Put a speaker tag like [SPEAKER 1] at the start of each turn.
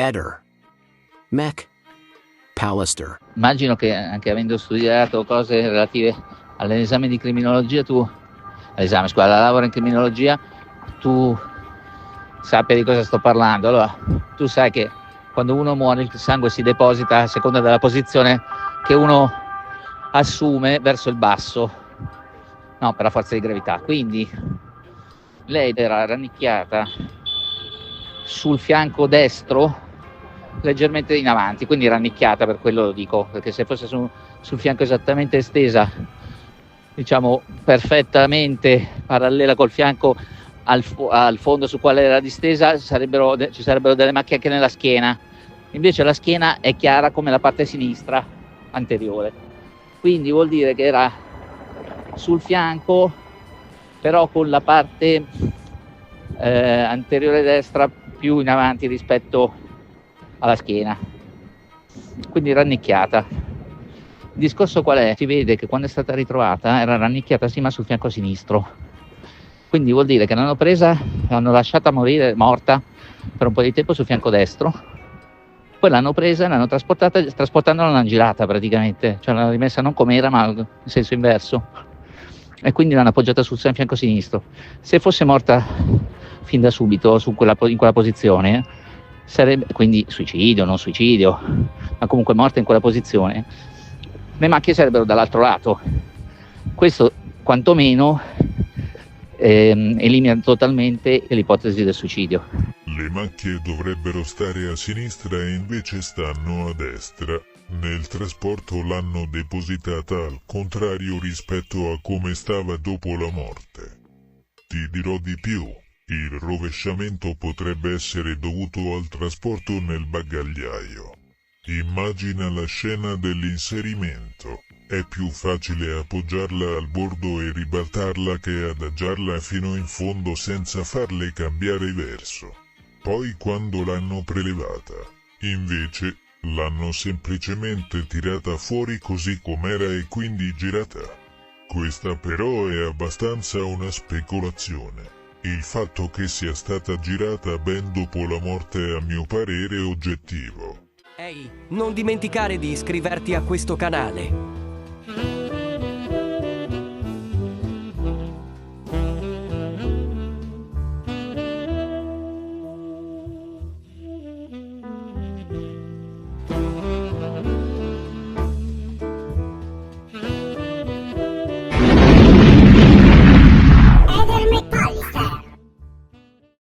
[SPEAKER 1] Eder. Mech. Pallister.
[SPEAKER 2] Immagino che anche avendo studiato cose relative all'esame di criminologia, alla laurea in criminologia, tu sappia di cosa sto parlando. Allora, tu sai che quando uno muore il sangue si deposita a seconda della posizione che uno assume verso il basso, no, per la forza di gravità. Quindi lei era rannicchiata sul fianco destro, leggermente in avanti, quindi rannicchiata, per quello lo dico, perché se fosse sul fianco esattamente estesa, diciamo perfettamente parallela col fianco al fondo su quale era distesa, ci sarebbero delle macchie anche nella schiena. Invece la schiena è chiara come la parte sinistra anteriore, quindi vuol dire che era sul fianco, però con la parte anteriore destra più in avanti rispetto alla schiena, quindi rannicchiata. Il discorso qual è? Si vede che quando è stata ritrovata era rannicchiata sì, ma sul fianco sinistro, quindi vuol dire che l'hanno lasciata morta per un po' di tempo sul fianco destro, poi l'hanno presa e l'hanno trasportandola l'hanno girata praticamente, cioè l'hanno rimessa non com'era ma in senso inverso, e quindi l'hanno appoggiata sul fianco sinistro. Se fosse morta fin da subito in quella posizione, sarebbe quindi suicidio, non suicidio, ma comunque morta in quella posizione, le macchie sarebbero dall'altro lato. Questo quantomeno elimina totalmente l'ipotesi del suicidio.
[SPEAKER 3] Le macchie dovrebbero stare a sinistra e invece stanno a destra. Nel trasporto l'hanno depositata al contrario rispetto a come stava dopo la morte. Ti dirò di più. Il rovesciamento potrebbe essere dovuto al trasporto nel bagagliaio. Immagina la scena dell'inserimento. È più facile appoggiarla al bordo e ribaltarla che adagiarla fino in fondo senza farle cambiare verso. Poi quando l'hanno prelevata, invece, l'hanno semplicemente tirata fuori così com'era e quindi girata. Questa però è abbastanza una speculazione. Il fatto che sia stata girata ben dopo la morte a mio parere è oggettivo.
[SPEAKER 4] Ehi, non dimenticare di iscriverti a questo canale.